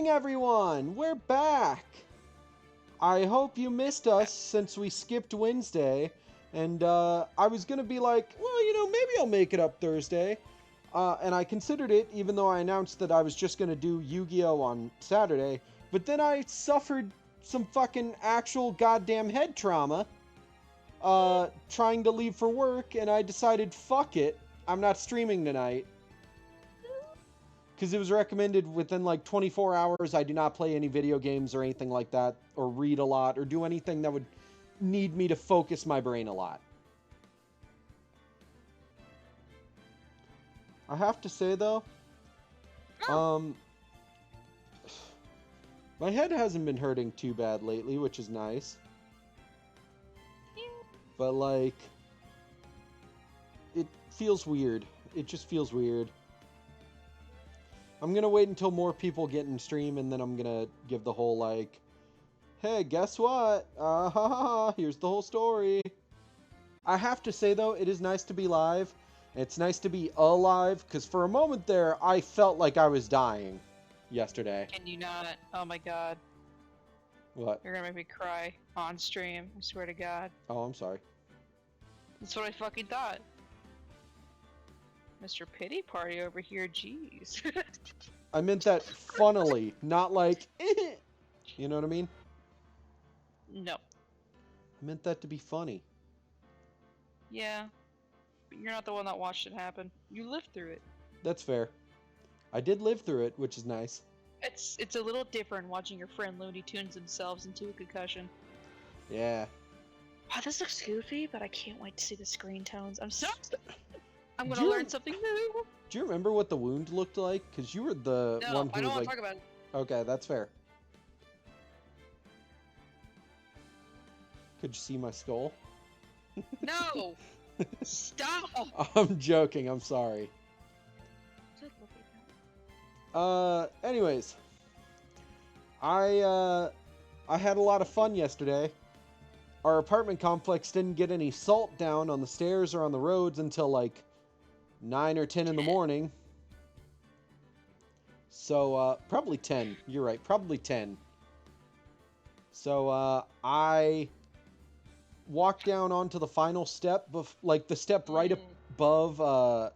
morning, everyone! We're back! I hope you missed us since we skipped Wednesday, and I was gonna be like, well, maybe I'll make it up Thursday. And I considered it, even though I announced that I was just gonna do Yu-Gi-Oh! On Saturday, but then I suffered some fucking actual goddamn head trauma, trying to leave for work, and I decided, fuck it, I'm not streaming tonight. Because it was recommended within like 24 hours I do not play any video games or anything like that, or read a lot, or do anything that would need me to focus my brain a lot. I have to say though, my head hasn't been hurting too bad lately, which is nice. But like, it feels weird. It just feels weird. I'm gonna wait until more people get in stream, and then I'm gonna give the whole like, hey, guess what? Here's the whole story. I have to say though, it is nice to be live. It's nice to be alive, because for a moment there, I felt like I was dying yesterday. Can you not? Oh my god. What? You're gonna make me cry on stream, I swear to god. Oh, I'm sorry. That's what I fucking thought. Mr. Pity Party over here, jeez. I meant that funnily, not like, you know what I mean? No. I meant that to be funny. Yeah. But you're not the one that watched it happen. You lived through it. That's fair. I did live through it, which is nice. It's a little different watching your friend Looney Tunes themselves into a concussion. Yeah. Wow, this looks goofy, but I can't wait to see the screen tones. I'm gonna learn something new. Do you remember what the wound looked like? Because you were the one who I don't was want like... to talk about it. Okay, that's fair. Could you see my skull? No! Stop! I'm joking, I'm sorry. Anyways. I had a lot of fun yesterday. Our apartment complex didn't get any salt down on the stairs or on the roads until like 9 or 10 in the morning. So, probably 10. You're right, probably 10. So, I walked down onto the final step, like the step right above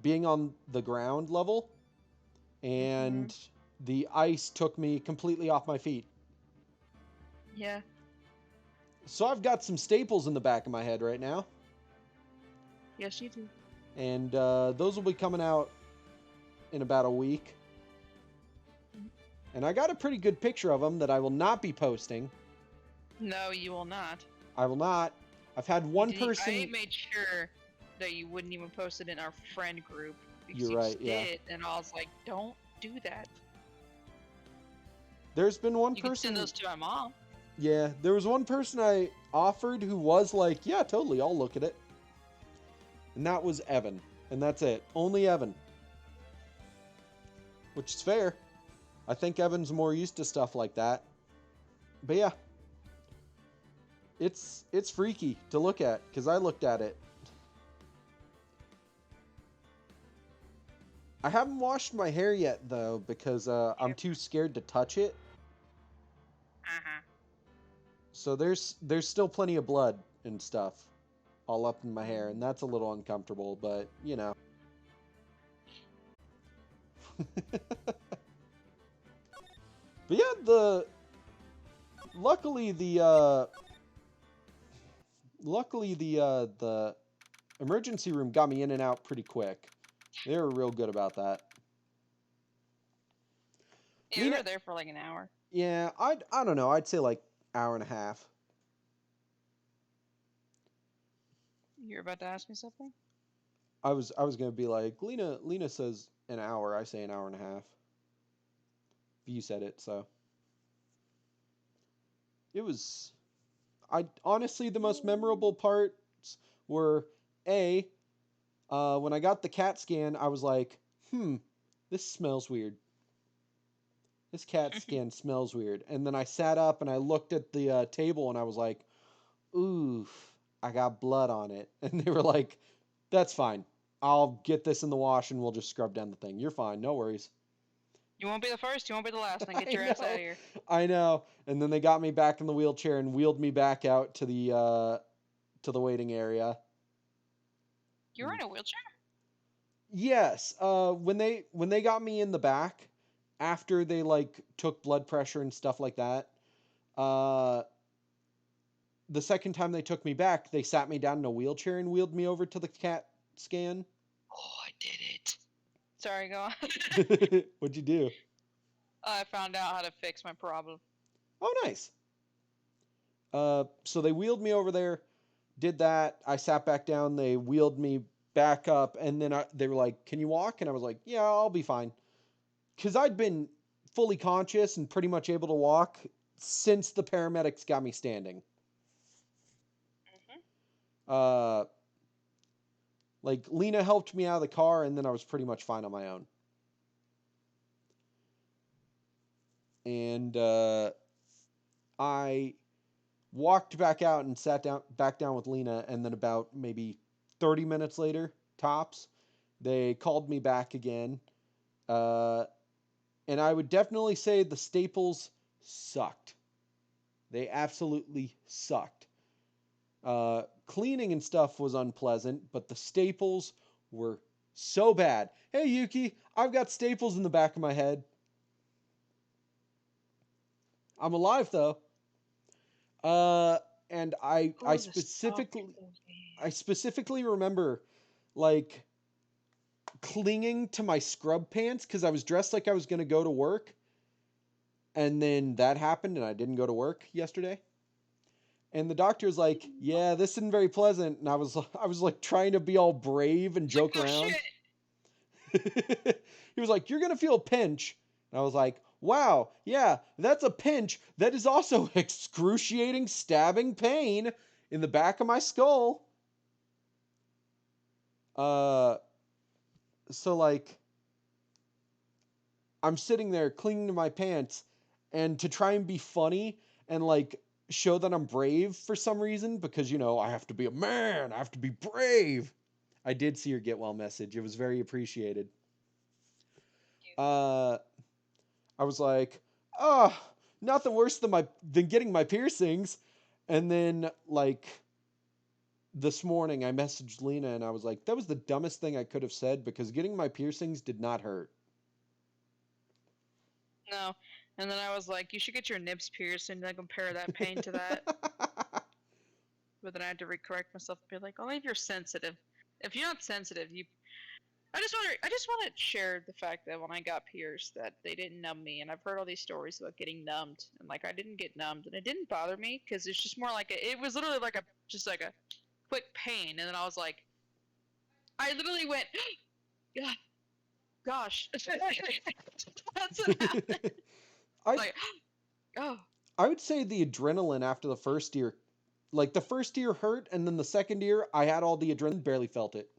being on the ground level. And the ice took me completely off my feet. Yeah. So I've got some staples in the back of my head right now. Yes, you do. And those will be coming out in about a week. And I got a pretty good picture of them that I will not be posting. No, you will not. I will not. I've had one person... I made sure that you wouldn't even post it in our friend group. You're right, yeah. And I was like, don't do that. There's been one person... person... You can send those to my mom. Yeah, there was one person I offered who was like, yeah, totally, I'll look at it. And that was Evan. And that's it. Only Evan. Which is fair. I think Evan's more used to stuff like that. But yeah. It's freaky to look at, because I looked at it. I haven't washed my hair yet, though, because I'm too scared to touch it. So there's still plenty of blood and stuff all up in my hair, and that's a little uncomfortable, but, you know. But yeah, luckily the emergency room got me in and out pretty quick. They were real good about that. Yeah, we were there for like an hour. Yeah, I don't know. I'd say like hour and a half. You're about to ask me something? I was gonna be like, Lena says an hour. I say an hour and a half. You said it, so it was. Honestly, the most memorable parts were when I got the CAT scan, I was like, this smells weird. This CAT scan smells weird. And then I sat up and I looked at the table and I was like, oof, I got blood on it. And they were like, that's fine. I'll get this in the wash and we'll just scrub down the thing. You're fine. No worries. You won't be the first. You won't be the last. Then get I your ass out know. of here. I know. And then they got me back in the wheelchair and wheeled me back out to the waiting area. You were in a wheelchair? Yes. When they got me in the back, after they like took blood pressure and stuff like that, uh, the second time they took me back, they sat me down in a wheelchair and wheeled me over to the CAT scan. Oh, I did it. Sorry, go on. What'd you do? I found out how to fix my problem. Oh, nice. So they wheeled me over there, did that. I sat back down. They wheeled me back up, and then they were like, "Can you walk?" And I was like, "Yeah, I'll be fine," because I'd been fully conscious and pretty much able to walk since the paramedics got me standing. Mm-hmm. Uh, like Lena helped me out of the car, and then I was pretty much fine on my own. And I walked back out and sat down back down with Lena, and then about maybe 30 minutes later, tops, they called me back again. Uh, and I would definitely say the staples sucked. They absolutely sucked. Cleaning and stuff was unpleasant, but the staples were so bad. Hey, Yuki, I've got staples in the back of my head. I'm alive though. Uh, and I Oh, the stock. specifically remember like clinging to my scrub pants because I was dressed like I was gonna go to work, and then that happened, and I didn't go to work yesterday. And the doctor's like, "Yeah, this isn't very pleasant." And I was like trying to be all brave and It's like, joke oh around. shit. He was like, "You're gonna feel a pinch," and I was like, "Wow, yeah, that's a pinch. That is also excruciating, stabbing pain in the back of my skull." Uh, so like, I'm sitting there clinging to my pants, and to try and be funny and like show that I'm brave for some reason, because I have to be a man, I have to be brave. I did see your get well message. It was very appreciated. Uh, I was like, oh, nothing worse than getting my piercings. And then like this morning, I messaged Lena and I was like, that was the dumbest thing I could have said because getting my piercings did not hurt. No. And then I was like, you should get your nips pierced and then compare that pain to that. But then I had to recorrect myself and be like, only if you're sensitive. If you're not sensitive, you. I just want to share the fact that when I got pierced, that they didn't numb me, and I've heard all these stories about getting numbed, and like I didn't get numbed, and it didn't bother me because it's just more like it was literally like just like a quick pain, and then I was like, I literally went, yeah, gosh, that's what happened. I Like, oh, I would say the adrenaline after the first year, like the first year hurt, and then the second year I had all the adrenaline, barely felt it.